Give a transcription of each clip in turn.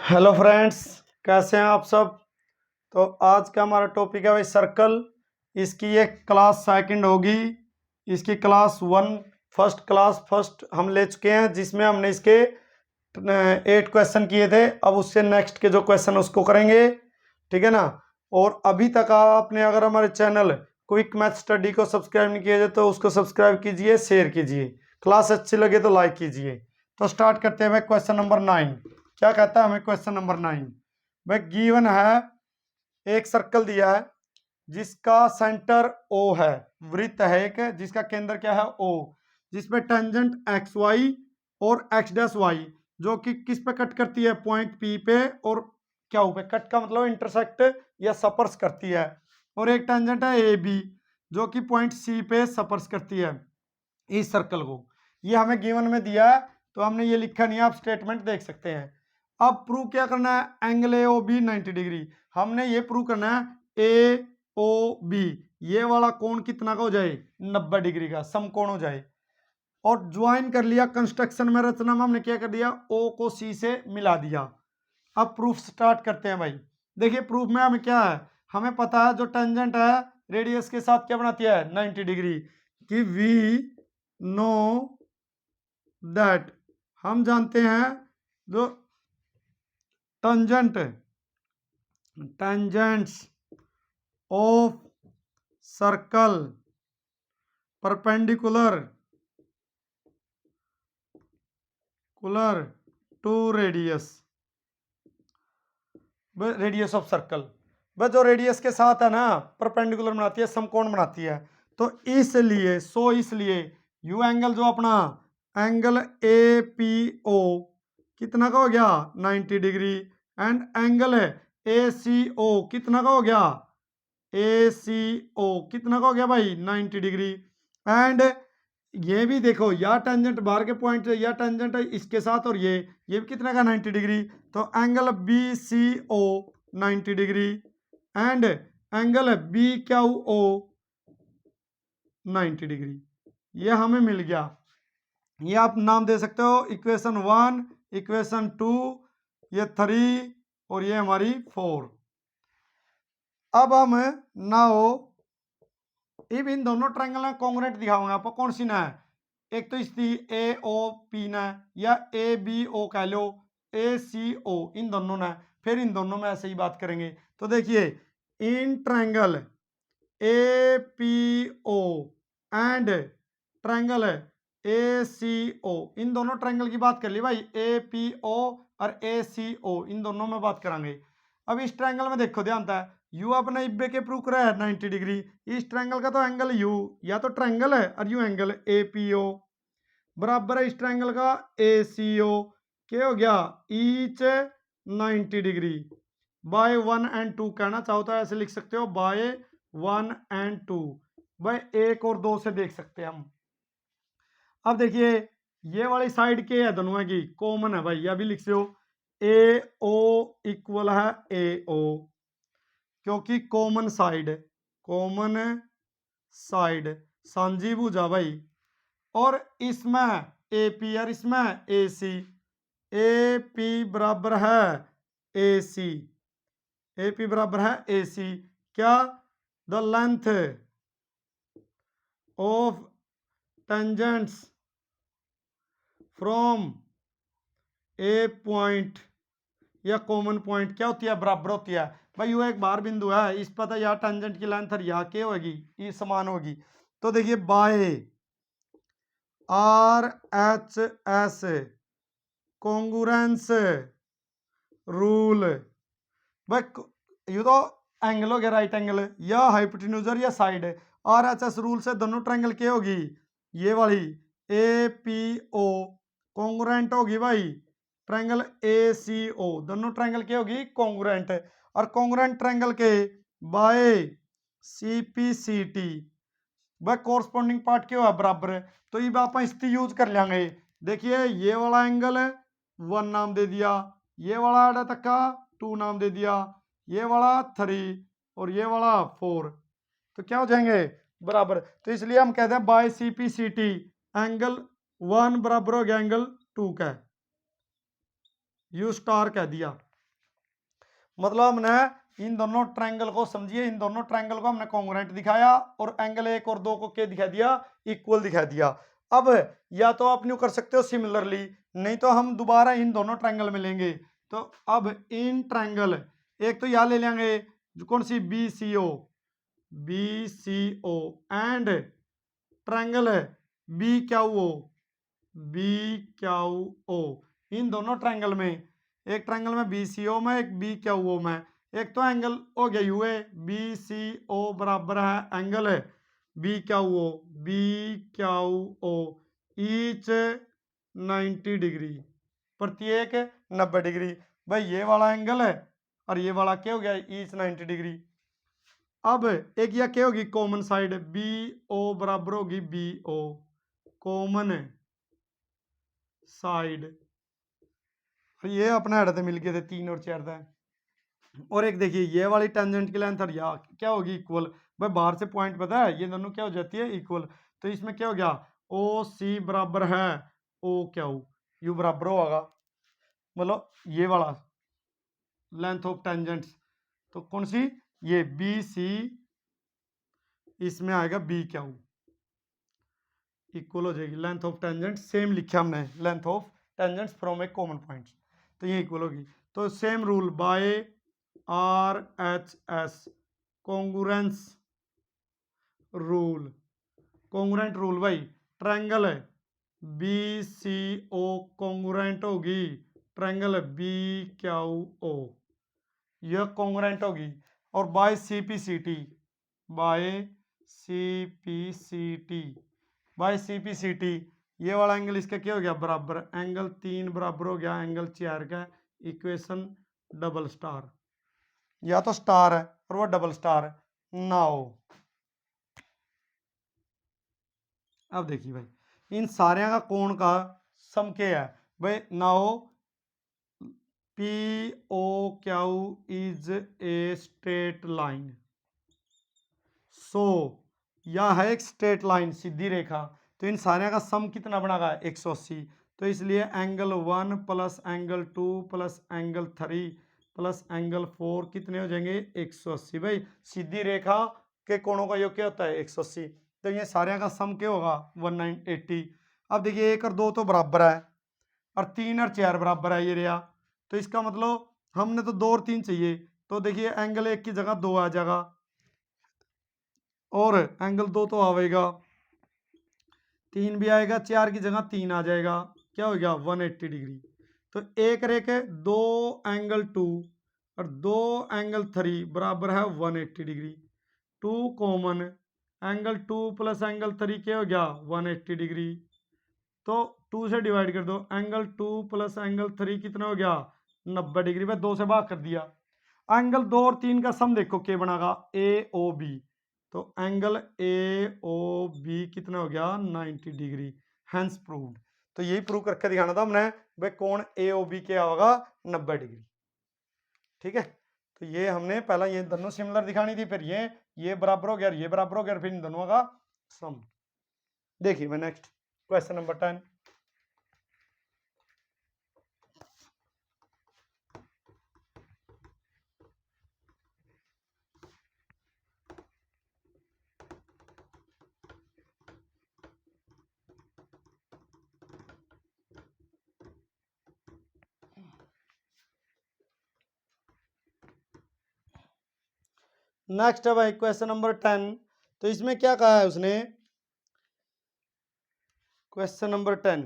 Hello friends, कैसे हैं आप सब। तो आज का हमारा टॉपिक है भाई सर्कल। इसकी एक क्लास सेकंड होगी। इसकी क्लास वन फर्स्ट हम ले चुके हैं, जिसमें हमने इसके 8 क्वेश्चन किए थे। अब उससे नेक्स्ट के जो क्वेश्चन उसको करेंगे, ठीक है ना। और अभी तक आपने अगर हमारे चैनल क्विक मैथ स्टडी को सब्सक्राइब नहीं किया जाए तो उसको सब्सक्राइब कीजिए, शेयर कीजिए। क्लास अच्छी लगे तो लाइक कीजिए। तो स्टार्ट करते हैं क्वेश्चन नंबर 9। क्या कहता है हमें क्वेश्चन नंबर 9। भाई गिवन है, एक सर्कल दिया है जिसका सेंटर O है, वृत्त है एक जिसका केंद्र क्या है O, जिसपे टेंजेंट एक्स वाई और एक्स डैश वाई जो कि किस पे कट करती है, पॉइंट P पे और क्या पे। कट का मतलब इंटरसेक्ट या सपर्स करती है। और एक टेंजेंट है AB जो कि पॉइंट C पे सपर्स करती है इस सर्कल को। ये हमें गिवन में दिया है तो हमने ये लिखा नहीं है, आप स्टेटमेंट देख सकते हैं। अब प्रूव क्या करना है, एंगल AOB 90 डिग्री। हमने ये प्रूव करना है AOB ये वाला कोण कितना का हो जाए, 90 डिग्री का समकोण हो जाए। और ज्वाइन कर लिया कंस्ट्रक्शन में, रचना में हमने क्या कर दिया, O को C से मिला दिया। अब प्रूफ स्टार्ट करते हैं भाई। देखिए प्रूफ में हमें क्या है, हमें पता है जो टेंजेंट है रेडियस के साथ क्या बनाती है, 90 डिग्री कि वी नो दैट, हम जानते हैं जो tangents of circle perpendicular to radius of circle. वह जो रेडियस के साथ है ना परपेंडिकुलर बनाती है, समकोण बनाती है। तो इसलिए यू एंगल जो अपना एंगल APO कितना का हो गया, 90 डिग्री। एंड एंगल ACO कितना का हो गया, ACO कितना का हो गया भाई, 90 डिग्री। एंड ये भी देखो, या टेंजेंट बाहर के पॉइंट या टेंजेंट इसके साथ, और ये भी कितना का, 90 डिग्री। तो angle BCO 90 degree and angle BQO 90 degree. ये हमें मिल गया। ये आप नाम दे सकते हो इक्वेशन 1, इक्वेशन 2, ये 3 और ये हमारी 4। अब हम नाउ अब इन दोनों ट्रायंगल में कॉन्ग्रुएंट दिखाऊंगा आपको। कौन सी ना है, एक तो इसकी AOP ना या ABO कह लो, ACO, इन दोनों ना, फिर इन दोनों में ऐसे ही बात करेंगे। तो देखिए in triangle APO and triangle ACO, इन दोनों ट्रायंगल की बात कर ली भाई। APO और ACO इन दोनों में बात करेंगे। अब इस ट्रायंगल में देखो ध्यान था, यू अपना इब्बे के प्रूव करा है 90 डिग्री। इस ट्रायंगल का तो एंगल यू या तो ट्रायंगल है और यू एंगल APO बराबर है इस ट्रायंगल का ACO। क्या हो गया, ईच 90 डिग्री बाय 1 एंड 2 कहना चाहो तो ऐसे लिख सकते हो, बाय 1 एंड 2। भाई 1 और 2 से देख सकते हैं हम। अब देखिए ये वाली साइड के है दोनों की कॉमन है भाई, यह भी लिख दो AO इक्वल है AO क्योंकि कॉमन साइड सांझी भुजा भाई। और इसमें AP और इसमें AC, AP बराबर है AC, AP बराबर है AC। क्या, the length of tangents from a point या कॉमन पॉइंट क्या होती है, बराबर होती है भाई। यू एक बार बिंदु है, इस पता यहाँ टेंजेंट की लेंथ यहाँ क्या होगी, ये समान होगी। तो देखिए बाय RHS कॉन्ग्रुएंस रूल, भाई ये तो एंगल हो गया राइट एंगल या हाइपोटेन्यूज या साइड। RHS रूल से दोनों ट्रायंगल क्या होगी, ये वाली APO कॉन्ग्रुएंट होगी भाई ट्रायंगल ACO, दोनों ट्रायंगल क्या होगी कॉन्ग्रुएंट। और कॉन्ग्रुएंट ट्रायंगल के बाय CPCT भाई कोरस्पोंडिंग पार्ट क्या है, बराबर है। तो ये आप इसकी यूज कर लेंगे। देखिए ये वाला एंगल 1 नाम दे दिया, ये वाला आड़ा तक का 2 नाम दे दिया, ये वाला 3 और ये वाला 4, तो क्या हो जाएंगे, बराबर। तो इसलिए हम कहते हैं बाय CPCT एंगल 1 बराबर हो गया एंगल 2 का, यू स्टार कह दिया। मतलब हमने इन दोनों ट्रायंगल को समझिए, इन दोनों ट्रायंगल को हमने कॉन्ग्रुएंट दिखाया और एंगल 1 और 2 को क्या दिखा दिया, इक्वल दिखा दिया। अब या तो आप न्यू कर सकते हो सिमिलरली, नहीं तो हम दोबारा इन दोनों ट्रायंगल में लेंगे। तो अब इन ट्रायंगल एक तो यहां ले लेंगे कौन सी, B C O and triangle है बी क्यू ओ। इन दोनों ट्रायंगल में, एक ट्रायंगल में बी सी ओ में, एक बी क्यू ओ में, एक तो एंगल हो गया यू ए, बी सी ओ बराबर है एंगल है B Q O each 90 degree, प्रत्येक 90 डिग्री। भाई ये वाला एंगल है और ये वाला क्या हो गया, ईच 90 डिग्री। अब एक यह क्या होगी कॉमन साइड, बी ओ बराबर होगी बी ओ कॉमन साइड, ये अपने हड़ते मिल गए थे 3 और 4 था। और एक देखिए ये वाली टेंजेंट की लेंथ और यहाँ क्या होगी इक्वल। भाई बाहर से पॉइंट पता है, ये दोनों क्या हो जाती है इक्वल। तो इसमें क्या हो गया, ओ सी बराबर है ओ क्यू, यू बराबर होगा मतलब ये वाला लेंथ ऑफ टेंजेंट्स। तो कौन सी, ये बी सी, इसमें आएगा बी क्यू, इक्वल हो जाएगी लेंथ ऑफ टेंजेंट। सेम लिखा हमने length of tangents from a common point, तो ये इक्वल होगी। तो same rule by R H S congruence rule, congruent rule भाई ट्रायंगल है बी सी ओ कॉन्ग्रुएंट होगी ट्रायंगल बी क्यू ओ, यह कॉन्ग्रुएंट होगी। और by C P C T, by C P C T, by C P C T, ये वाला angle इसका क्या हो गया बराबर, एंगल 3 बराबर हो गया एंगल 4 का। इक्वेशन डबल स्टार, या तो स्टार है और वो डबल स्टार है ना हो। अब देखिए भाई इन सारे का कोण का सम क्या है भाई, ना हो P O Q is a straight line, so यह है एक स्ट्रेट लाइन सीधी रेखा। तो इन सारे का सम कितना बनेगा 180। तो इसलिए angle 1 plus angle 2 plus angle 3 plus angle 4 कितने हो जाएंगे 180। भाई सीधी रेखा के कोणों का योग क्या होता है 180। तो ये सारे का सम क्या होगा 1980। अब देखिए 1 और 2 तो बराबर है और 3 और 4 बराबर है ये रहा। तो इसका मतलब हमने तो 2 और 3 चाहिए। तो देखिए एंगल 1 की जगह 2 आ जाएगा और एंगल 2 तो आवेगा, 3 भी आएगा, 4 की जगह 3 आ जाएगा, क्या हो गया 180 डिग्री। तो एक रेखे 2 एंगल 2 और 2 एंगल 3 बराबर है 180 degree. 2 common, angle 2 plus angle 3 क्या हो गया 180 डिग्री। तो 2 से डिवाइड कर दो, एंगल 2 प्लस एंगल 3 कितना हो गया 90 डिग्री। भाई 2 से भाग कर दिया। एंगल 2 और 3 का सम देखो क्या बनेगा ए ओ बी। तो एंगल ए ओ बी कितना हो गया 90 डिग्री, हैंस प्रूव्ड। तो यही प्रूव करके दिखाना था हमने भाई कोण ए ओ बी क्या होगा 90 डिग्री। ठीक है, तो ये हमने पहला ये दोनों सिमिलर दिखानी थी, फिर ये बराबर हो गया, ये बराबर हो गया, फिर इन दोनों का सम। देखिए मैं नेक्स्ट क्वेश्चन नंबर 10। नेक्स्ट है भाई क्वेश्चन नंबर 10। तो इसमें क्या कहा है उसने, question number 10,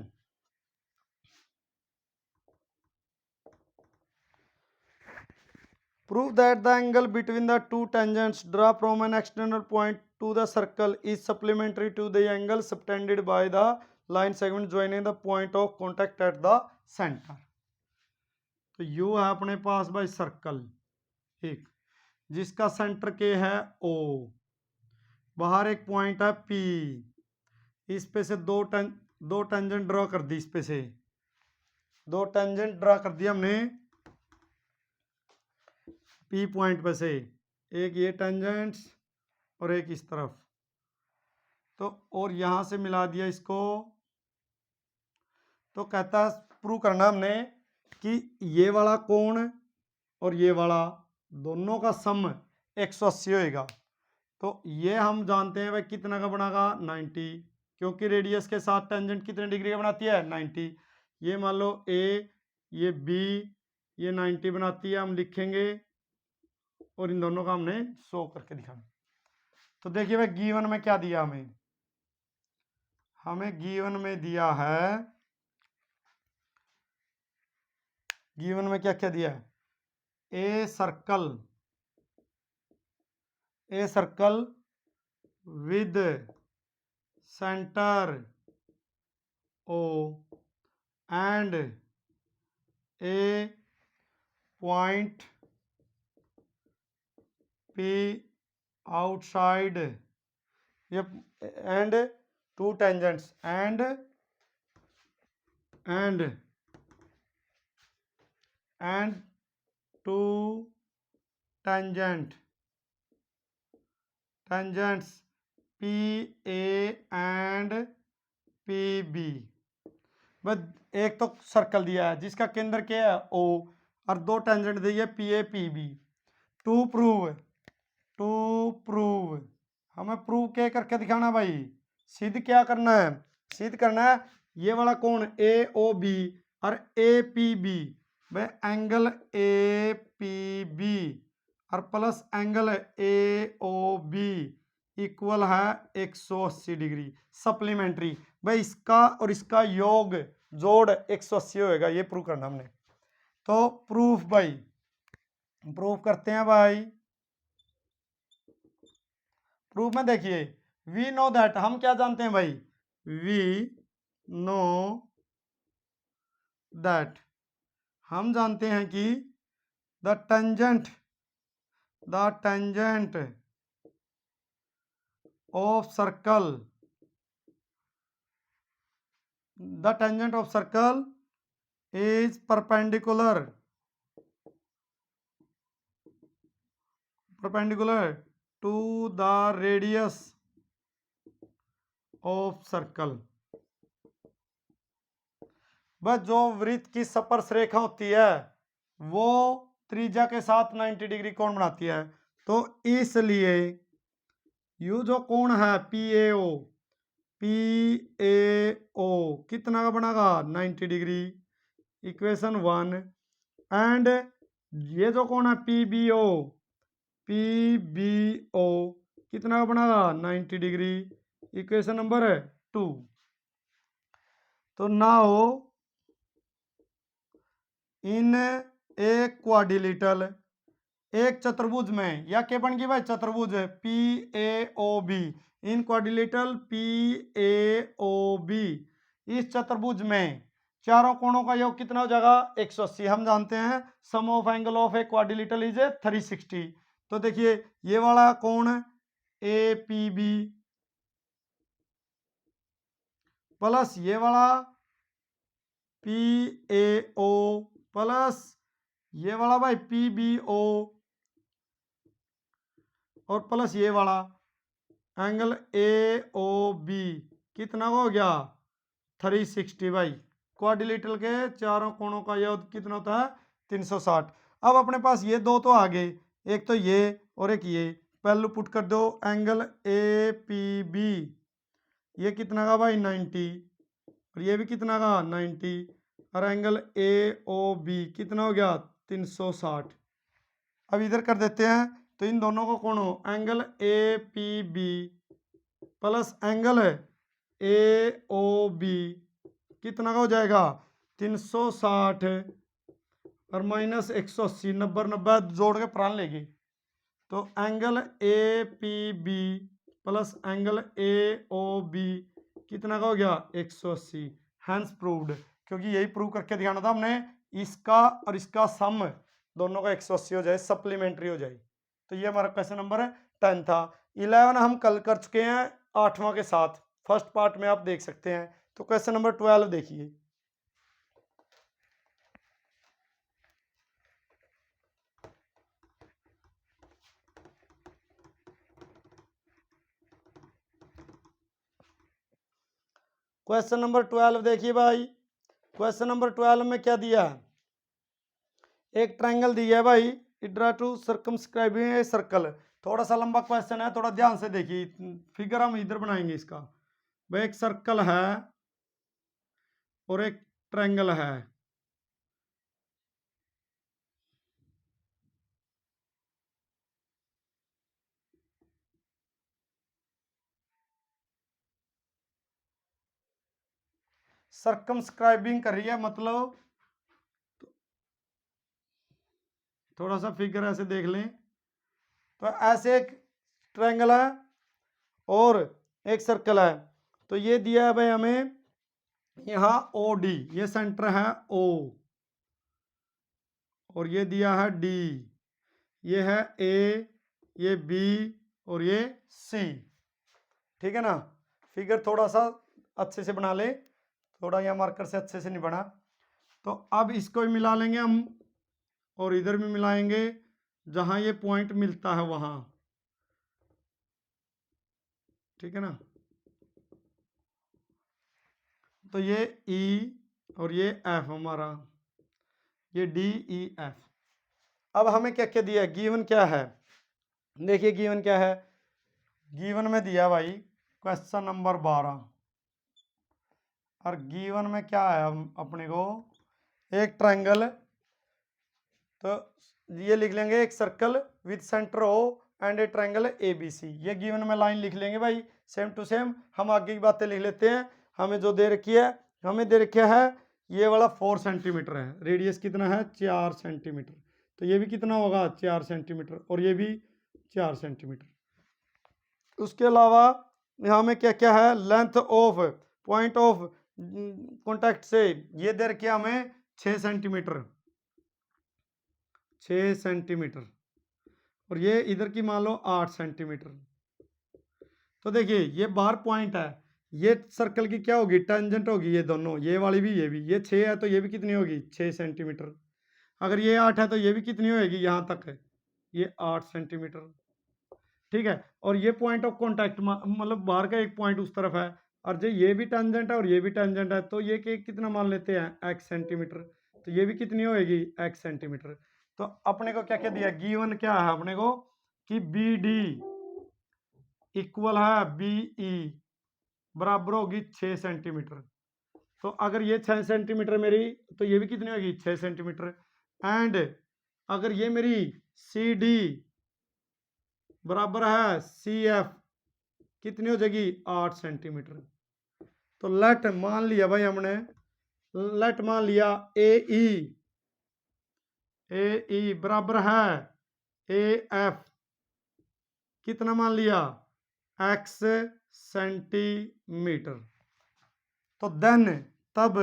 prove that the angle between the two tangents draw from an external point to the circle is supplementary to the angle subtended by the line segment joining the point of contact at the center। तो you है अपने पास भाई circle एक जिसका centre के है ओ, बाहर एक पॉइंट है पी, इस पे से दो टेंजेंट ड्रॉ कर दी, इस पे से दो टेंजेंट ड्रॉ कर दिया हमने पी पॉइंट पे से, एक ये टेंजेंट्स और एक इस तरफ। तो और यहां से मिला दिया इसको। तो कहता है प्रूव करना हमने कि ये वाला कोण और ये वाला दोनों का सम 180 होएगा। तो ये हम जानते हैं भाई कितना का बनागा 90, क्योंकि रेडियस के साथ टेंजेंट कितने डिग्री का बनाती है 90। ये मान लो ए, ये बी, ये 90 बनाती है, हम लिखेंगे और इन दोनों का हमने शो करके दिखाना। तो देखिए भाई गिवन में क्या दिया हमें गिवन में दिया है, गिवन में क्या क्या दिया है, a circle with centre O and a point P outside, ये and two tangents and two tangents P A and P B. बस एक तो सर्कल दिया है जिसका केंद्र क्या है ओ, और दो टेंजेंट दी है P A P B. To prove हमें प्रूव क्या करके दिखाना भाई, सिद्ध क्या करना है, सिद्ध करना है ये वाला कोण ए ओ बी और ए पी बी, भाई एंगल ए पी बी और plus angle A O B equal है 180 डिग्री सप्लीमेंट्री। भाई इसका और इसका योग जोड़ 180 होएगा, ये प्रूव करना हमने। तो प्रूफ भाई प्रूफ करते हैं भाई। प्रूफ में देखिए वी नो दैट, हम क्या जानते हैं भाई, वी नो दैट, हम जानते हैं कि the tangent of circle is perpendicular to the radius of circle। बस जो वृत्त की स्पर्श रेखा होती है वो त्रिज्या के साथ 90 डिग्री कोण बनाती है। तो इसलिए यू जो कोण है पी ए ओ कितना का बनेगा 90 डिग्री, इक्वेशन 1। एंड ये जो कोण है पी बी ओ कितना का बनेगा 90 डिग्री, इक्वेशन नंबर 2। तो नाउ इन एक क्वाड्रिलेटरल, एक चतुर्भुज में, या क्या बन गई भाई चतुर्भुज P A O B, in quadrilateral P A O B, इस चतुर्भुज में चारों कोणों का योग कितना हो जाएगा 180। हम जानते हैं sum of angle of a quadrilateral is 360। तो देखिए ये वाला कोण ए पी बी प्लस ये वाला पी ए ओ प्लस ये वाला भाई पी बी ओ और प्लस ये वाला एंगल ए ओ बी कितना हो गया 360। भाई क्वाड्रिलेटरल के चारों कोणों का योग कितना होता है 360। अब अपने पास ये दो तो आ गए, एक तो ये और एक ये, पहले पुट कर दो एंगल ए पी बी, ये कितना का भाई 90 और ये भी कितना का 90, और एंगल ए ओ बी कितना हो गया 360। अब इधर कर देते हैं तो इन दोनों को कोण angle A P B plus angle A O B कितना का हो जाएगा 360 और माइनस 180, 90 जोड़ के प्राण लेगी। तो angle A P B plus angle A O B कितना का हो गया 180। हैंस प्रूव्ड, क्योंकि यही प्रूव करके दिखाना था हमने, इसका और इसका सम दोनों का 180 हो जाए, सप्लीमेंट्री हो जाए। तो ये हमारा क्वेश्चन नंबर 10 था। 11 हम कल कर चुके हैं 8वां के साथ, फर्स्ट पार्ट में आप देख सकते हैं। तो क्वेश्चन नंबर 12 देखिए। क्वेश्चन नंबर 12 देखिए भाई। क्वेश्चन नंबर 12 में क्या दिया है, एक ट्रायंगल दिया है भाई इड्रा टू सर्कमस्क्राइबिंग ए सर्कल। थोड़ा सा लंबा क्वेश्चन है, थोड़ा ध्यान से देखिए। फिगर हम इधर बनाएंगे इसका। भाई एक सर्कल है और एक ट्रायंगल है। सर्कमस्क्राइबिंग कर रही है, मतलब थोड़ा सा फिगर ऐसे देख लें। तो ऐसे एक ट्रायंगल है और एक सर्कल है। तो ये दिया है भाई हमें यहाँ ओ डी, ये सेंटर है ओ, और ये दिया है डी, ये है ए, ये बी और ये सी। ठीक है ना। फिगर थोड़ा सा अच्छे से बना ले, थोड़ा यहाँ मार्कर से अच्छे से नहीं बना। तो अब इसको भी मिला लेंगे हम और इधर भी मिलाएंगे, जहां ये पॉइंट मिलता है वहां। ठीक है ना। तो ये ई और ये एफ हमारा, ये डी ई एफ। अब हमें क्या क्या दिया है, गिवन क्या है, देखिए गिवन क्या है। गिवन में दिया भाई क्वेश्चन नंबर 12, और गिवन में क्या है अपने को, एक ट्रायंगल। तो ये लिख लेंगे एक circle with centre O and a triangle A B C. ये गिवन में लाइन लिख लेंगे भाई, सेम टू सेम। हम आगे की बातें लिख लेते हैं। हमें जो दे रखी है, हमें दे रखा है ये वाला 4 सेंटीमीटर है, रेडियस कितना है 4 सेंटीमीटर। तो ये भी कितना होगा 4 सेंटीमीटर, और ये भी 4 सेंटीमीटर। उसके अलावा यहाँ में क्या क्या है, length of point of contact से ये दे रखी है हमें 6 सेंटीमीटर, 6 सेंटीमीटर, और ये इधर की मान लो 8 सेंटीमीटर। तो देखिए ये बाहर पॉइंट है, ये सर्कल की क्या होगी, टेंजेंट होगी, ये दोनों, ये वाली भी ये भी। ये 6 है तो ये भी कितनी होगी 6 सेंटीमीटर। अगर ये 8 है तो ये भी कितनी होगी, यहाँ तक है, ये 8 सेंटीमीटर। ठीक है। और ये पॉइंट ऑफ कॉन्टैक्ट मतलब बाहर का एक पॉइंट उस तरफ है, और जो ये भी टेंजेंट है और ये भी टेंजेंट है, तो ये कितना मान लेते हैं x सेंटीमीटर। तो ये भी कितनी होगी x सेंटीमीटर। तो अपने को क्या क्या दिया, गिवन क्या है अपने को कि बी डी इक्वल है बी ई बराबर होगी 6 सेंटीमीटर। तो अगर ये 6 सेंटीमीटर मेरी, तो ये भी कितनी होगी 6 सेंटीमीटर। एंड अगर ये मेरी सी डी बराबर है सी एफ, कितनी हो जाएगी 8 सेंटीमीटर। तो लेट मान लिया भाई हमने, लेट मान लिया ए ई बराबर है ए एफ, कितना मान लिया x सेंटीमीटर। तो देन तब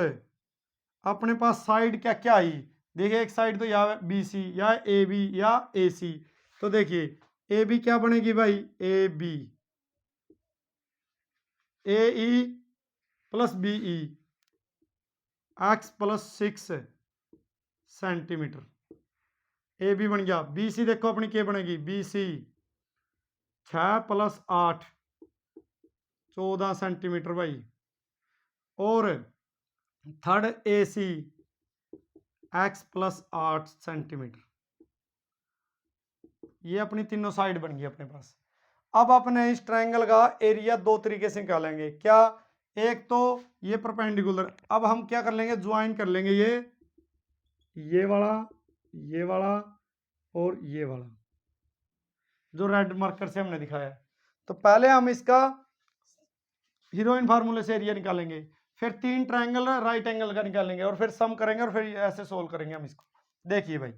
अपने पास साइड क्या क्या आई, देखिए एक साइड तो या बी सी या ए बी या ए सी। तो देखिए ए बी क्या बनेगी भाई, A B A E plus B E X plus 6 centimetre, A B बन गया। बी सी देखो अपनी क्या बनेगी, बी सी 6 प्लस 8 14 सेंटीमीटर भाई। और third A C X plus 8 centimetre. ये अपनी तीनों साइड बन गई अपने पास। अब अपने इस ट्रायंगल का एरिया दो तरीके से निकालेंगे। क्या, एक तो ये परपेंडिकुलर, अब हम क्या कर लेंगे, ज्वाइन कर लेंगे ये वाला, ये वाला और ये वाला, जो रेड मार्कर से हमने दिखाया। तो पहले हम इसका हीरोइन फार्मूले से एरिया निकालेंगे, फिर 3 ट्रायंगल राइट एंगल का निकालेंगे, और फिर सम करेंगे, और फिर ऐसे सोल्व करेंगे हम इसको। देखिए भाई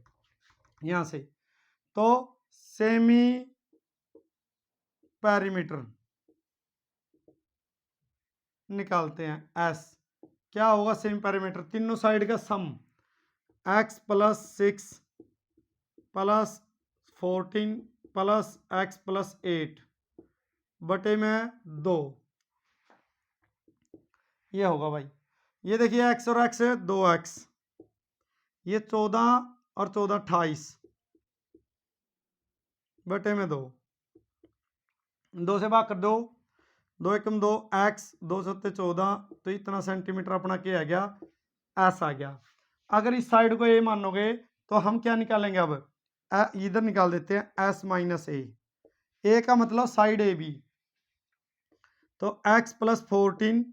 यहां से तो सेमी पैरीमीटर निकालते हैं, एस क्या होगा, सेमी पैरीमीटर तीनों साइड का सम x plus 6 plus 14 plus x plus 8 बटे में 2, ये होगा भाई। ये देखिए x और x है 2x, ये 14 और 14 28 बटे में 2, 2 से भाग कर दो, 2 एकम 2 x, 2 सत्ते 14, तो इतना सेंटीमीटर अपना क्या आ गया, एस आ गया। अगर इस साइड को ये मानोगे तो हम क्या निकालेंगे अब, इधर निकाल देते हैं एस माइनस ए का मतलब साइड ए बी। तो x plus 14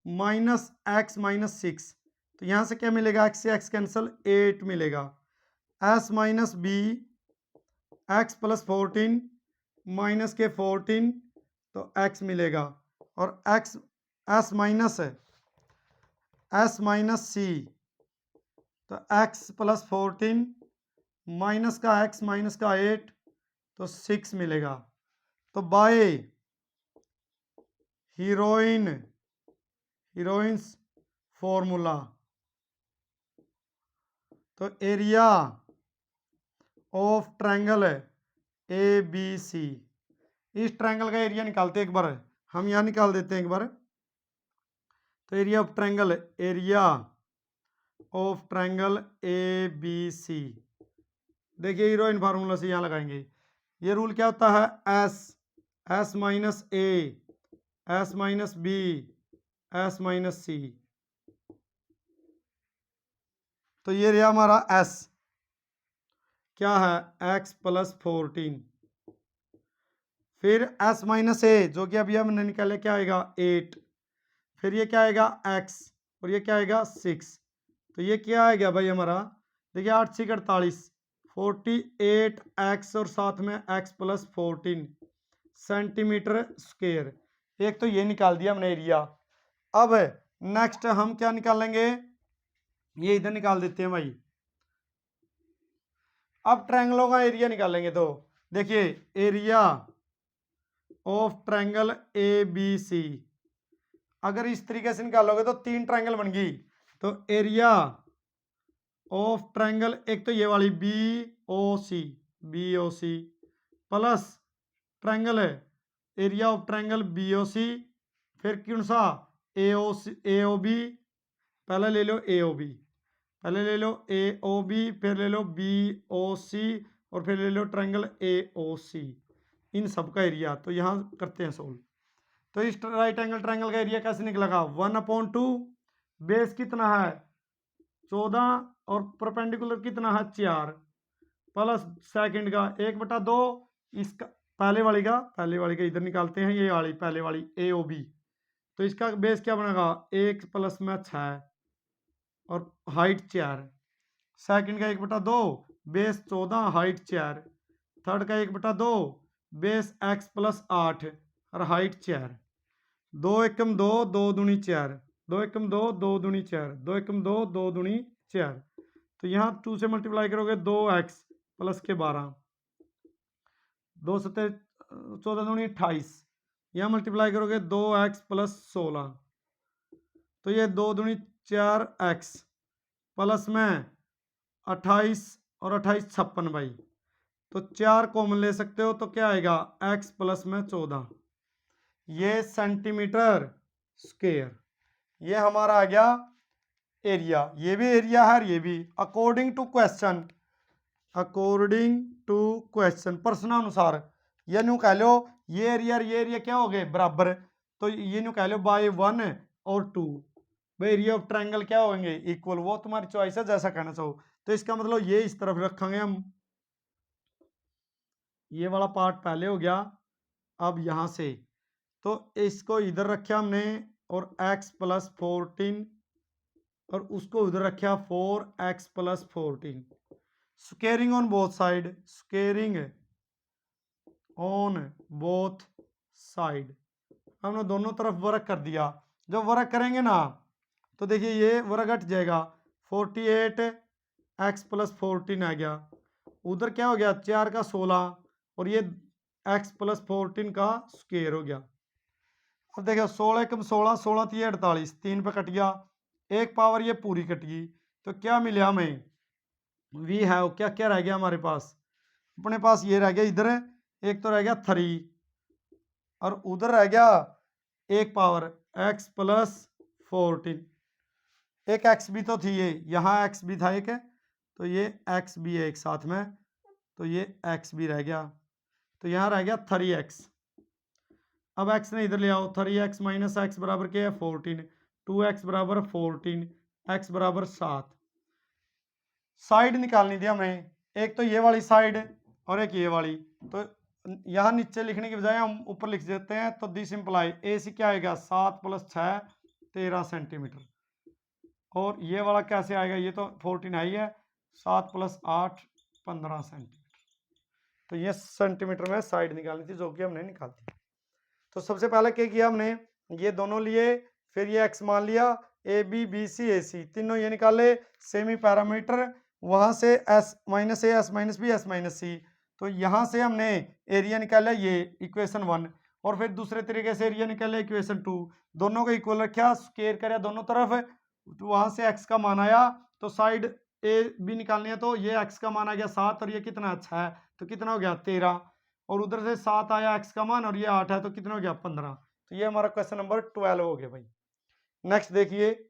minus x minus 6, तो यहाँ से क्या मिलेगा, x से x कैंसल 8 मिलेगा। s minus B X plus 14 minus के 14 तो x मिलेगा। और x s माइनस है s माइनस सी, तो x प्लस 14 माइनस का x माइनस का 8 तो 6 मिलेगा। तो बाय हीरोइंस फॉर्मूला, तो area of triangle A B C, इस ट्रायंगल का एरिया निकालते हैं एक बार, हम यहाँ निकाल देते हैं एक बार। तो area of triangle A B C, देखिए हीरोइन फार्मूला से यहाँ लगाएंगे। ये रूल क्या होता है, S minus A S minus B S minus C, तो ये रहा हमारा एस, क्या है एक्स प्लस 14, फिर एस माइनस ए जो कि अभी हमने निकाले क्या आएगा 8, फिर ये क्या आएगा एक्स और ये क्या आएगा 6, तो ये क्या आएगा भाई हमारा, देखिए 8 6 48 48 एक्स और साथ में एक्स प्लस 14 सेंटीमीटर स्क्वायर। एक तो ये निकाल दिया हमने एरिया। अब नेक्स्ट हम क्या निकालेंगे, ये इधर निकाल देते हैं भाई। अब ट्रायंगलों का एरिया निकालेंगे, तो देखिए area of triangle A B C, अगर इस तरीके से निकालोगे तो 3 ट्रायंगल बन गई। तो एरिया ऑफ ट्रायंगल, एक तो ये वाली B O C plus triangle है area of triangle B O C, फिर कौन सा ए ओ बी, पहले ले लो ए ओ बी, पहले ले लो ए ओ बी, फिर ले लो बी ओ सी और फिर ले लो ट्रायंगल ए ओ सी, इन सब का एरिया। तो यहाँ करते हैं सोल्व। तो इस राइट एंगल ट्रायंगल का एरिया कैसे निकलेगा, 1/2, बेस कितना है 14 और परपेंडिकुलर कितना है 4, प्लस सेकंड का 1/2, इसका पहले वाली का इधर निकालते हैं, ये वाली पहले वाली ए ओ बी, तो इसका बेस क्या बनेगा 1 प्लस में 6 और हाइट 4, सेकंड का 1/2 बेस 14 हाइट 4, थर्ड का 1/2 बेस x प्लस 8 और हाइट 4, 2 एकम 2 2 दूनी 4, 2 एकम 2 2 दूनी 4, 2 एकम 2 2 दूनी 4, तो यहाँ 2 से मल्टीप्लाई करोगे 2x प्लस के 12, 2 सत्ते 14 दूनी 28, यहाँ मल्टीप्लाई करोगे 2x प्लस 16, तो ये 2 दूनी 4x प्लस में 28 और 28 56 भाई, तो 4 कॉमन ले सकते हो, तो क्या आएगा x प्लस में 14, ये सेंटीमीटर स्क्वायर। ये हमारा आ गया एरिया, ये भी एरिया है, ये भी अकॉर्डिंग टू क्वेश्चन प्रश्नानुसार, ये न्यू कह लो ये एरिया क्या हो गए बराबर, तो ये न्यू कह लो बाय 1 और 2, भाई एरिया ऑफ ट्रायंगल क्या होंगे इक्वल, वो तुम्हारी चॉइस है जैसा कहना चाहो। तो इसका मतलब ये इस तरफ रखेंगे हम, ये वाला पार्ट पहले हो गया। अब यहां से तो इसको इधर रखा हमने और x प्लस 14 और उसको उधर रखा 4x plus 14, squaring on both side, हमने दोनों तरफ वर्क कर दिया। जब वर्क करेंगे ना तो देखिए ये वर्क हट जाएगा, 48 x प्लस 14 आ गया, उधर क्या हो गया 4 का 16 और ये x प्लस 14 का स्क्वायर हो गया। अब देखो 16 कम 16 16 थी 48, 3 पे कट गया, एक पावर ये पूरी कट गई, तो क्या मिला हमें वी है, क्या क्या रह गया हमारे पास, अपने पास ये रह गया इधर, एक तो रह गया 3 और उधर रह गया एक पावर x प्लस 14, एक x भी तो थी, ये यहाँ x भी था एक, तो ये x भी है एक साथ में, तो ये x भी रह गया, तो यहाँ रह गया 3x। अब x ने इधर ले आओ, 3x माइनस x बराबर क्या है 14, 2x बराबर 14, x बराबर 7, साइड निकालनी थी हमें, एक तो ये वाली साइड और एक ये वाली, तो यहाँ नीचे लिखने की बजाय हम ऊपर लिख देते हैं। तो दिस इंप्लाई ए सी क्या आएगा 7 + 6 13 सेंटीमीटर। और ये वाला कैसे आएगा, ये तो 14 है ही है, 7 + 8 15 सेंटीमीटर। तो ये सेंटीमीटर में साइड निकालनी थी जो कि हमने निकाल दी। तो सबसे पहले क्या किया हमने, ये दोनों लिए, फिर ये एक्स मान लिया, ए बी बी सी ए सी तीनों ये निकाले सेमी पैरामीटर, वहां से S minus A S minus B S minus C. तो यहां से हमने एरिया निकाला ये इक्वेशन 1, और फिर दूसरे तरीके से एरिया निकाला इक्वेशन 2, दोनों को इक्वल रखा, स्क्वायर किया दोनों तरफ, तो वहां से एक्स का मान आया। तो साइड ए बी निकालनी है, तो ये एक्स का मान आ गया 7 और ये कितना 6, तो कितना हो गया 13, और उधर से 7 आया एक्स का मान और ये 8 है, तो कितना हो गया 15। तो ये हमारा क्वेश्चन नंबर 12 हो गया भाई। नेक्स्ट देखिए,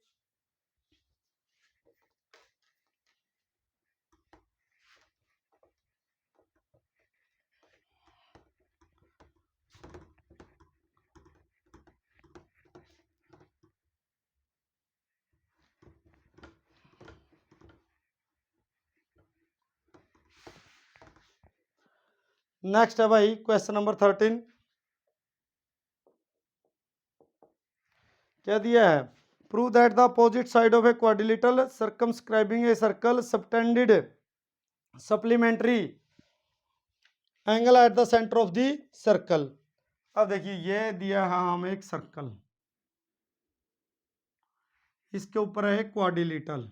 नेक्स्ट है भाई क्वेश्चन नंबर 13। क्या दिया है, prove that the opposite side of a quadrilateral circumscribing a circle subtended supplementary angle at the centre of the circle. अब देखिए ये दिया है हमें एक सर्कल, इसके ऊपर है क्वाड्रिलेटरल,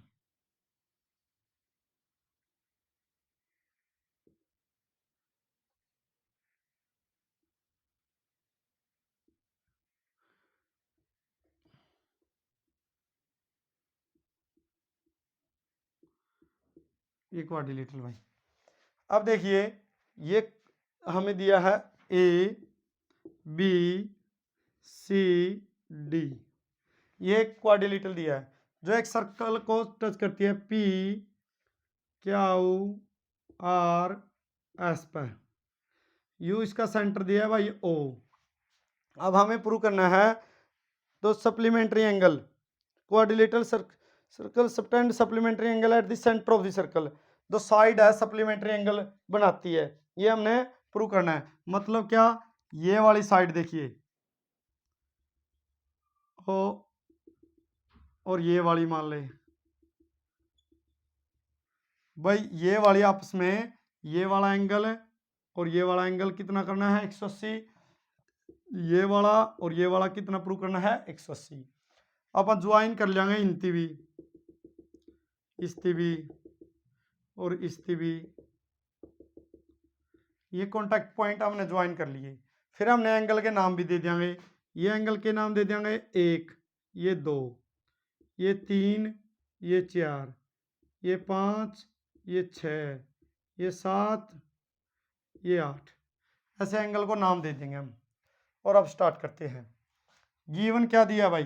ये क्वाड्रिलेटरल भाई। अब देखिए ये हमें दिया है ए बी सी डी, ये क्वाड्रिलेटरल दिया है जो एक सर्कल को टच करती है पी क्यू आर एस पर, यू इसका सेंटर दिया है भाई ओ। अब हमें प्रूव करना है तो supplementary angle quadrilateral circle subtend supplementary angle at the centre of the circle, दो साइड है सप्लीमेंट्री एंगल बनाती है, ये हमने प्रूव करना है। मतलब क्या, ये वाली साइड देखिए ओ और ये वाली मान ले भाई, ये वाली आपस में ये वाला एंगल और ये वाला एंगल कितना करना है 180, ये वाला और ये वाला कितना प्रूव करना है 180। अपन ज्वाइन कर लेंगे इनती भी, इसती भी और इसती भी, ये कॉन्टैक्ट पॉइंट हमने ज्वाइन कर लिए। फिर हमने एंगल के नाम भी दे देंगे, ये एंगल के नाम दे देंगे 1, ये 2, ये 3, ये 4, ये 5, ये 6, ये 7, ये 8, ऐसे एंगल को नाम दे देंगे हम। और अब स्टार्ट करते हैं। गिवन क्या दिया भाई,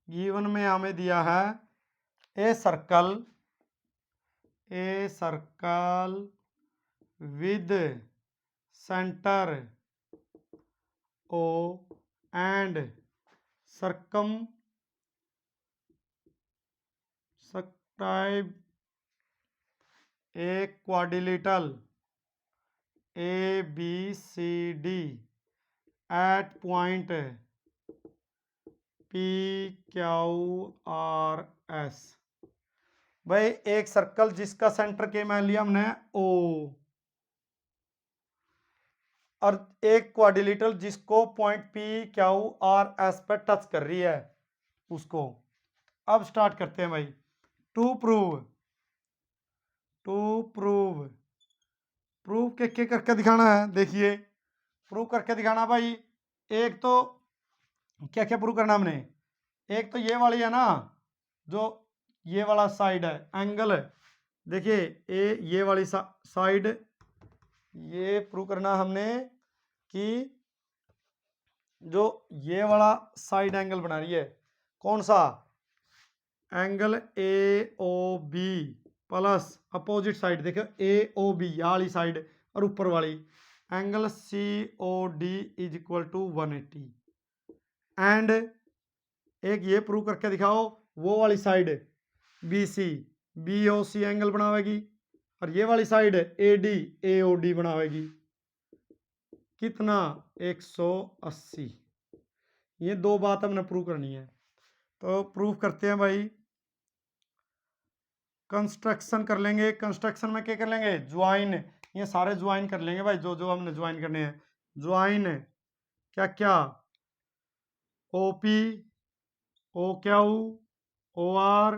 गिवन में हमें दिया है a circle with centre O and circumscribe a quadrilateral A B C D at point P Q R S. भाई एक सर्कल जिसका सेंटर के मान लिया हमने ओ, और एक क्वाड्रिलेटरल जिसको point P Q R S पर टच कर रही है उसको। अब स्टार्ट करते हैं भाई। टू प्रूव के करके दिखाना है। देखिए प्रूव करके दिखाना भाई, एक तो क्या क्या प्रूव करना हमने, एक तो ये वाली है ना, जो ये वाला साइड है एंगल, देखिए ये वाली साइड, ये प्रूव करना हमने कि जो ये वाला साइड एंगल बना रही है, कौन सा angle A O B plus opposite side, देखो ए ओ बी ये वाली साइड और ऊपर वाली angle C O D is equal to 180। And एक ये प्रूव करके दिखाओ वो वाली side B C BOC angle बनावेगी और ये वाली साइड AD AOD बनावेगी। कितना? 180। ये दो बात हमने प्रूव करनी है, तो प्रूव करते हैं भाई। कंस्ट्रक्शन कर लेंगे। कंस्ट्रक्शन में क्या कर लेंगे? ज्वाइन। ये सारे ज्वाइन कर लेंगे भाई, जो जो हमने ज्वाइन करने हैं। ज्वाइन क्या क्या? OP OQ OR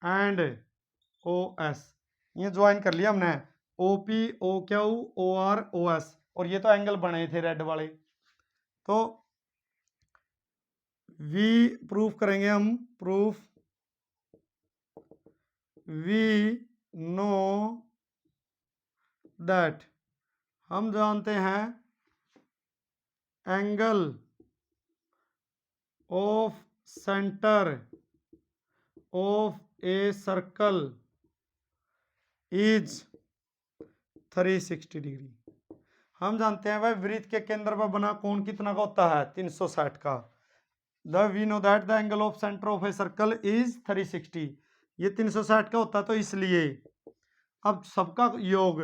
and OS। ये ज्वाइन कर लिया हमने। OP OQ OR OS, और ये तो एंगल बने थे रेड वाले। तो वी प्रूफ करेंगे हम। प्रूफ वी नो दैट, हम जानते हैं angle of centre of a circle is 360 degree. हम जानते हैं भाई वृत्त के केंद्र पर बना कोण कितना का होता है? 360 का। We know that the angle of centre of a circle is 360। ये 360 का होता है, तो इसलिए अब सबका योग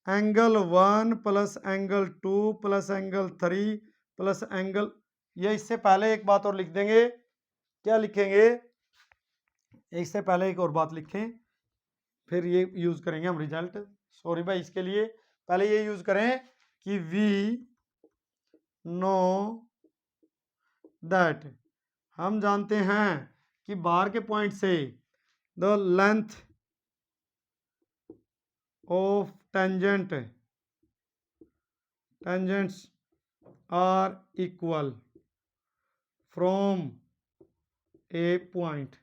angle 1 plus angle 2 plus angle 3 plus angle, ये इससे पहले एक बात और लिख देंगे। क्या लिखेंगे? इससे पहले एक और बात लिखें, फिर ये यूज करेंगे हम रिजल्ट। सॉरी भाई, इसके लिए पहले ये यूज करें कि वी नो दैट, हम जानते हैं कि बाहर के पॉइंट से the length of tangents are equal from a point.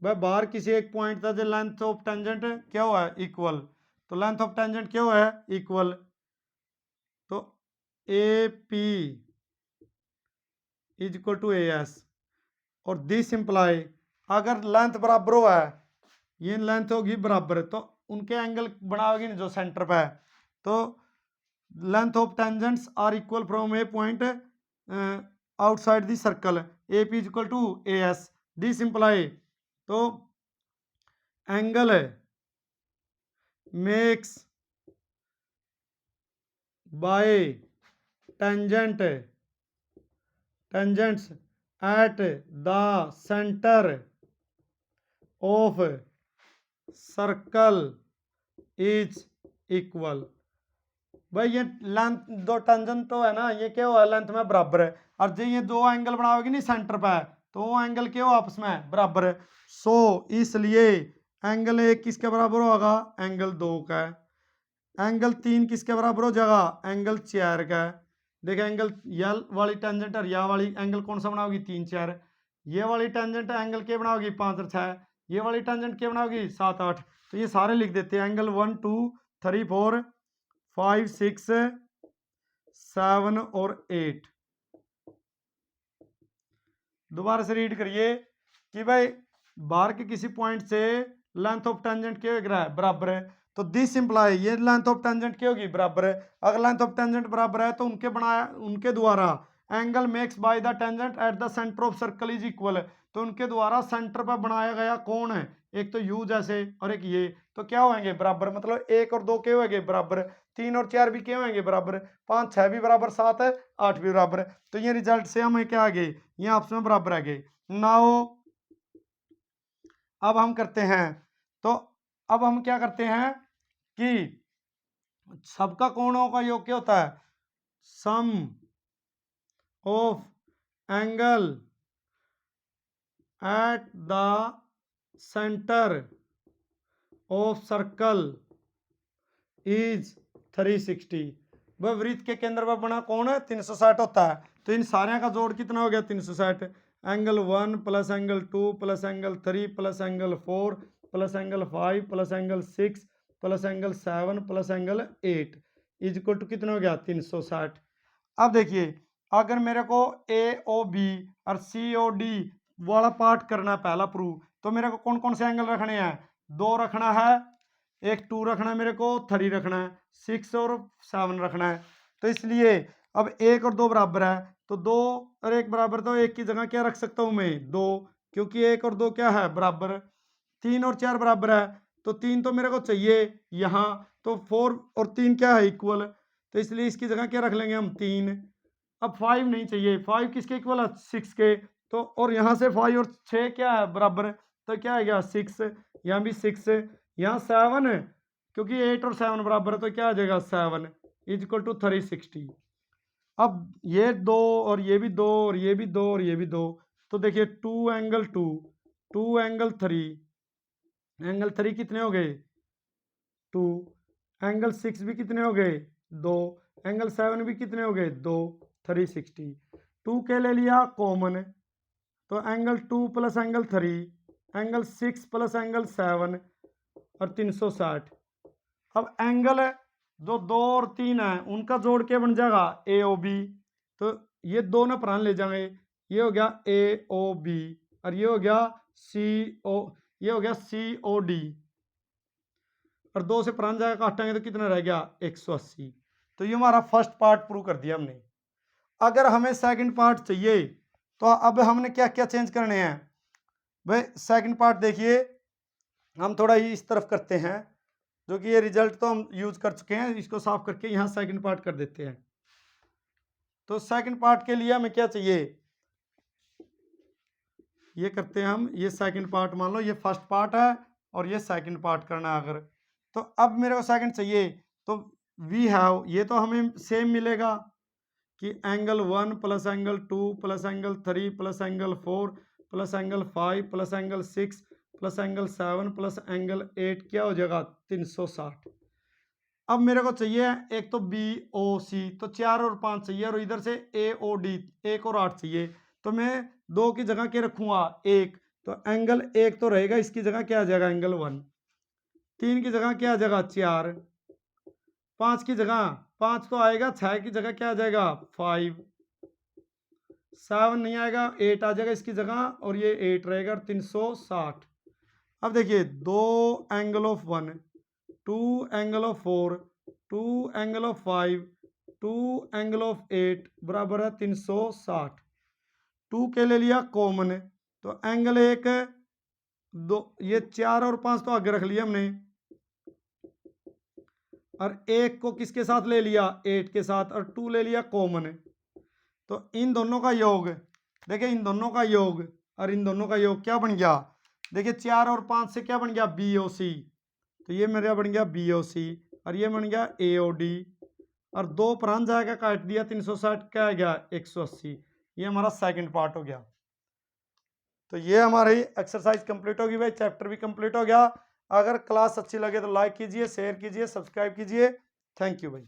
भाई बाहर किसी एक पॉइंट था जो लेंथ ऑफ टेंजेंट क्या हुआ है? इक्वल। तो लेंथ ऑफ टेंजेंट क्या हुआ है? इक्वल। तो AP is equal to AS, और दिस इंप्लाई अगर लेंथ बराबर हुआ है, ये लेंथ होगी बराबर, तो उनके एंगल बनाओगे ना जो सेंटर पे है। तो length of tangents are equal from a point outside the circle, AP is equal to AS। This imply, तो angle makes by tangents at the centre of circle is equal. भाई ये length दो tangent तो है ना, ये क्या हुआ? लेंथ में बराबर है। और जो ये दो एंगल बनाओगे नहीं सेंटर पे, तो वो एंगल क्या हो? आपस में बराबर है। सो इसलिए एंगल 1 किसके बराबर होगा? एंगल 2 का है। एंगल 3 किसके बराबर हो जाएगा? एंगल 4 का है। देखो एंगल यल वाली टेंजेंट और या वाली एंगल कौन सा बनाओगी? 3 4। ये वाली टेंजेंट एंगल क्या बनाओगी? 5 और 6। ये वाली टेंजेंट क्या बनाओगी? 7 8। तो ये सारे लिख देते हैं। एंगल 1 2 3 4 5 6 7 और 8। दोबारा से रीड करिए कि भाई बाहर के किसी पॉइंट से लेंथ ऑफ टेंजेंट क्या हो रहा है? बराबर है। तो दिस इंप्लाई, ये लेंथ ऑफ टेंजेंट क्या होगी? बराबर है। अगर लेंथ ऑफ टेंजेंट बराबर है तो उनके द्वारा angle makes by the tangent at the centre of circle is equal, तो उनके द्वारा सेंटर पर बनाया गया कौन है? एक तो यू जैसे और एक ये, तो क्या होंगे? बराबर। मतलब 1 और 2 क्या होंगे? बराबर। 3 और 4 भी क्या होंगे? बराबर। 5 6 भी बराबर, 7 है 8 भी बराबर। तो ये रिजल्ट से हमें क्या आ गए? ये आपस में बराबर आ गए। नाउ अब हम करते हैं, तो अब हम क्या करते हैं कि सबका कोणों का योग क्या होता है? Sum of angle at the centre of circle is 360। वह वृत्त के केंद्र पर बना कौन है? 360 होता है। तो इन सारे का जोड़ कितना हो गया? 360। Angle 1 plus angle 2 plus angle 3 plus angle 4 plus angle 5 plus angle 6 plus angle 7 plus angle 8 is equal to कितना हो गया? 360। अब देखिए, अगर मेरे को AOB और COD वाला पार्ट करना है पहला प्रूव, तो मेरे को कौन कौन से एंगल रखने हैं? 2 रखना है, एक 2 रखना है, मेरे को 3 रखना है, 6 और 7 रखना है। तो इसलिए अब 1 और 2 बराबर है, तो 2 और 1 बराबर, तो 1 की जगह क्या रख सकता हूं मैं? 2, क्योंकि 1 और 2 क्या है? बराबर। 3 और 4 बराबर है, तो 3 तो मेरे को चाहिए यहाँ, तो 4 और 3 क्या है इक्वल, तो इसलिए इसकी जगह क्या रख लेंगे हम 3। अब 5 नहीं चाहिए, 5 किसके इक्वल है 6 के, तो और यहाँ से 5 और 6 क्या है बराबर, तो क्या है गया 6, यहाँ भी 6, यहाँ 7 है क्योंकि 8 और 7 बराबर है, तो क्या आ जाएगा 7 इज इक्वल टू 360। अब ये 2 और ये भी 2 और ये भी 2 और ये भी 2, तो देखिए 2 एंगल 2, 2 एंगल 3, एंगल 3 कितने हो गए 2, एंगल 6 भी कितने हो गए 2, एंगल 7 भी कितने हो गए 2, 360। 2 के ले लिया कॉमन, तो angle 2 plus angle 3, angle 6 plus angle 7 और 360। अब एंगल जो 2 और 3 है उनका जोड़ के बन जाएगा ए ओ बी, तो ये दो ना प्राण ले जाएंगे, ये हो गया ए ओ बी और ये हो गया सी ओ, ये हो गया सी ओ डी, और 2 से प्राण जाएगा काटेंगे तो कितना रह गया 180। तो ये हमारा फर्स्ट पार्ट प्रूव कर दिया हमने। अगर हमें सेकंड पार्ट चाहिए तो अब हमने क्या क्या चेंज करने हैं भाई। सेकंड पार्ट देखिए हम थोड़ा ही इस तरफ करते हैं, जो कि ये रिजल्ट तो हम यूज कर चुके हैं, इसको साफ करके यहाँ सेकंड पार्ट कर देते हैं। तो सेकंड पार्ट के लिए हमें क्या चाहिए, ये करते हैं हम, ये सेकंड पार्ट मान लो ये फर्स्ट पार्ट है और ये सेकंड पार्ट करना है अगर, तो अब मेरे को सेकंड चाहिए, तो वी हैव, ये तो हमें सेम मिलेगा कि angle 1 plus angle 2 plus angle 3 plus angle 4 plus angle 5 plus angle 6 plus angle 7 plus angle 8 क्या हो जाएगा 360। अब मेरे को चाहिए एक तो बी ओ सी, तो 4 और 5 चाहिए, और इधर से ए ओ डी 1 और 8 चाहिए, तो मैं 2 की जगह क्या रखूंगा 1, तो एंगल 1 तो रहेगा, इसकी जगह क्या आ जाएगा एंगल 1, 3 की जगह क्या आ जाएगा 4, 5 की जगह 5 तो आएगा, 6 की जगह क्या आ जाएगा 5, 7 नहीं आएगा 8 आ जाएगा इसकी जगह, और ये 8 रहेगा 360। अब देखिए 2 angle of 1, 2 angle of 4, 2 angle of 5, 2 angle of 8 बराबर है 360। 2 के ले लिया कॉमन, तो एंगल 1 2, ये 4 और 5 तो आगे रख लिया हमने, और 1 को किसके साथ ले लिया 8 के साथ, और 2 ले लिया कॉमन, तो इन दोनों का योग, देखिए इन दोनों का योग और इन दोनों का योग क्या बन गया, देखिए 4 और 5 से क्या बन गया बी ओ सी, तो ये मेरा बन गया बी ओ सी और ये बन गया ए ओ डी, और 2 प्राण जाएगा काट दिया 360 क्या आ गया 180। ये हमारा सेकंड पार्ट हो गया। तो ये हमारी एक्सरसाइज कंप्लीट होगी भाई, चैप्टर भी कंप्लीट हो गया। अगर क्लास अच्छी लगे तो लाइक कीजिए, शेयर कीजिए, सब्सक्राइब कीजिए। थैंक यू भाई।